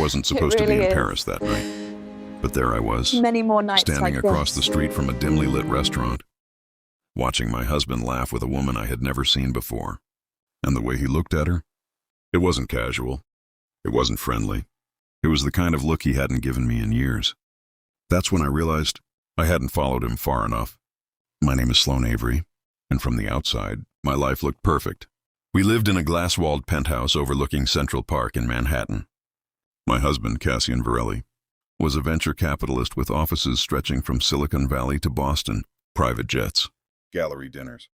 wasn't It supposed to be really in is. Paris that night, but there I was, Many more nights standing like across the this. street from a dimly lit restaurant, watching my husband laugh with a woman I had never seen before. And the way he looked at her, it wasn't casual. It wasn't friendly. It was the kind of look he hadn't given me in years. That's when I realized I hadn't followed him far enough. My name is Sloane Avery, and from the outside, my life looked perfect. We lived in a glass-walled penthouse overlooking Central Park in Manhattan. My husband, Cassian Varelli, was a venture capitalist with offices stretching from Silicon Valley to Boston, private jets, gallery dinners,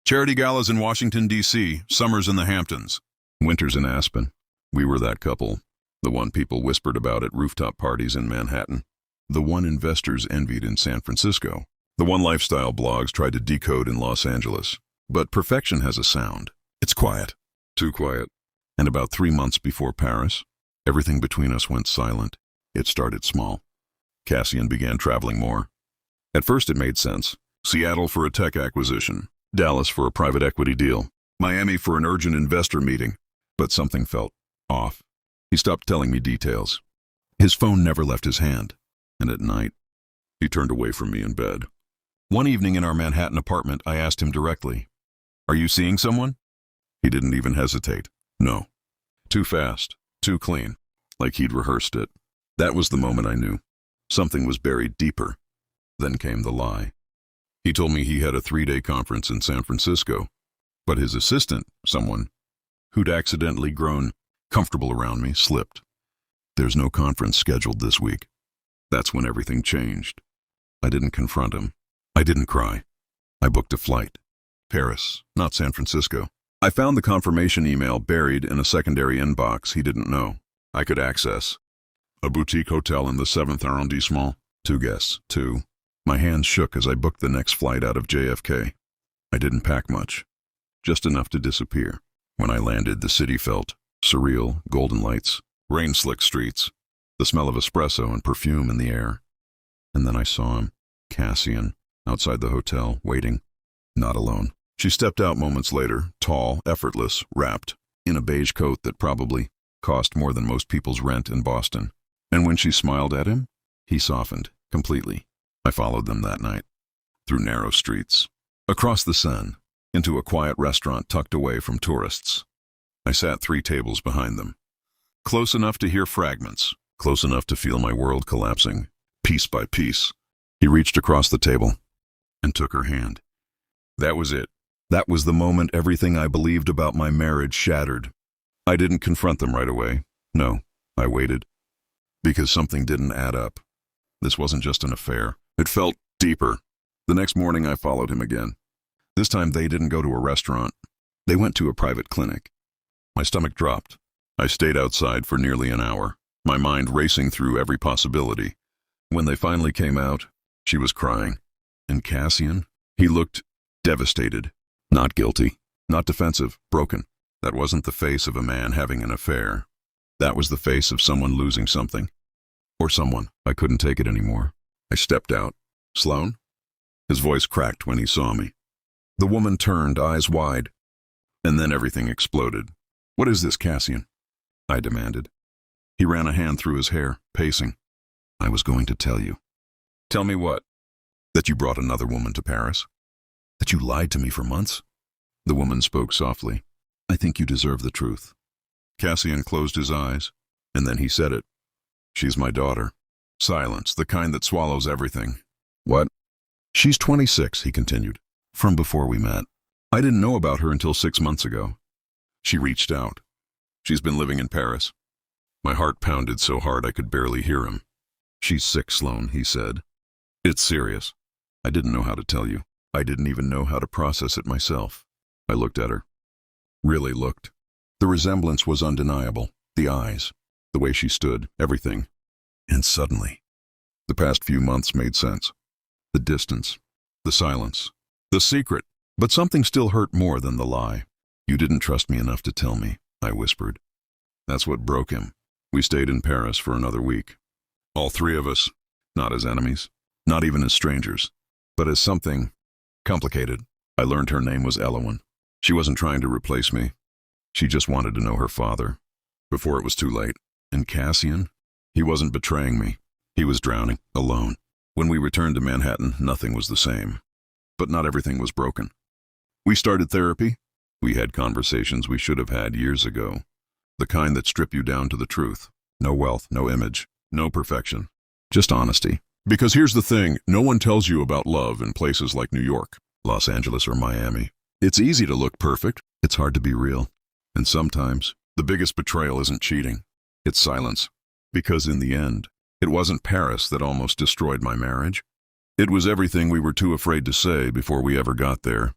charity galas in Washington, D.C., summers in the Hamptons, winters in Aspen. We were that couple, the one people whispered about at rooftop parties in Manhattan, the one investors envied in San Francisco, the one lifestyle blogs tried to decode in Los Angeles. But perfection has a sound. It's quiet, too quiet. And about 3 months before Paris, everything between us went silent. It started small. Cassian began traveling more. At first it made sense. Seattle for a tech acquisition, Dallas for a private equity deal, Miami for an urgent investor meeting. But something felt off. He stopped telling me details. His phone never left his hand, and at night, he turned away from me in bed. One evening in our Manhattan apartment, I asked him directly, "Are you seeing someone?" He didn't even hesitate. No. Too fast, too clean, like he'd rehearsed it. That was the moment I knew. Something was buried deeper. Then came the lie. He told me he had a 3-day conference in San Francisco, but his assistant, someone who'd accidentally grown comfortable around me, slipped. There's no conference scheduled this week. That's when everything changed. I didn't confront him. I didn't cry. I booked a flight. Paris, not San Francisco. I found the confirmation email buried in a secondary inbox he didn't know I could access. A boutique hotel in the 7th arrondissement. 2 guests, 2. My hands shook as I booked the next flight out of JFK. I didn't pack much, just enough to disappear. When I landed, the city felt surreal, golden lights, rain-slicked streets, the smell of espresso and perfume in the air. And then I saw him, Cassian, outside the hotel, waiting. Not alone. She stepped out moments later, tall, effortless, wrapped in a beige coat that probably cost more than most people's rent in Boston. And when she smiled at him, he softened, completely. I followed them that night, through narrow streets, across the Seine, into a quiet restaurant tucked away from tourists. I sat 3 tables behind them, close enough to hear fragments, close enough to feel my world collapsing, piece by piece. He reached across the table and took her hand. That was it. That was the moment everything I believed about my marriage shattered. I didn't confront them right away. No, I waited. Because something didn't add up. This wasn't just an affair. It felt deeper. The next morning I followed him again. This time they didn't go to a restaurant. They went to a private clinic. My stomach dropped. I stayed outside for nearly an hour, my mind racing through every possibility. When they finally came out, she was crying. And Cassian? He looked devastated. Not guilty. Not defensive. Broken. That wasn't the face of a man having an affair. That was the face of someone losing something. Or someone. I couldn't take it anymore. I stepped out. "Sloane?" His voice cracked when he saw me. The woman turned, eyes wide. And then everything exploded. "What is this, Cassian?" I demanded. He ran a hand through his hair, pacing. "I was going to tell you." "Tell me what?" "That you brought another woman to Paris. That you lied to me for months." The woman spoke softly. "I think you deserve the truth." Cassian closed his eyes, and then he said it. "She's my daughter." Silence, the kind that swallows everything. "What?" "She's 26, he continued, "from before we met. I didn't know about her until 6 months ago. She reached out. She's been living in Paris." My heart pounded so hard I could barely hear him. "She's sick, Sloane," he said. "It's serious." I didn't know how to tell you. I didn't even know how to process it myself. I looked at her. Really looked. The resemblance was undeniable. The eyes, the way she stood, everything. And suddenly, the past few months made sense. The distance, the silence, the secret. But something still hurt more than the lie. "You didn't trust me enough to tell me," I whispered. That's what broke him. We stayed in Paris for another week. All 3 of us, not as enemies, not even as strangers, but as something complicated. I learned her name was Elowen. She wasn't trying to replace me. She just wanted to know her father, before it was too late. And Cassian? He wasn't betraying me. He was drowning, alone. When we returned to Manhattan, nothing was the same. But not everything was broken. We started therapy. We had conversations we should have had years ago. The kind that strip you down to the truth. No wealth, no image, no perfection. Just honesty. Because here's the thing, no one tells you about love in places like New York, Los Angeles, or Miami. It's easy to look perfect. It's hard to be real. And sometimes, the biggest betrayal isn't cheating. It's silence. Because in the end, it wasn't Paris that almost destroyed my marriage. It was everything we were too afraid to say before we ever got there.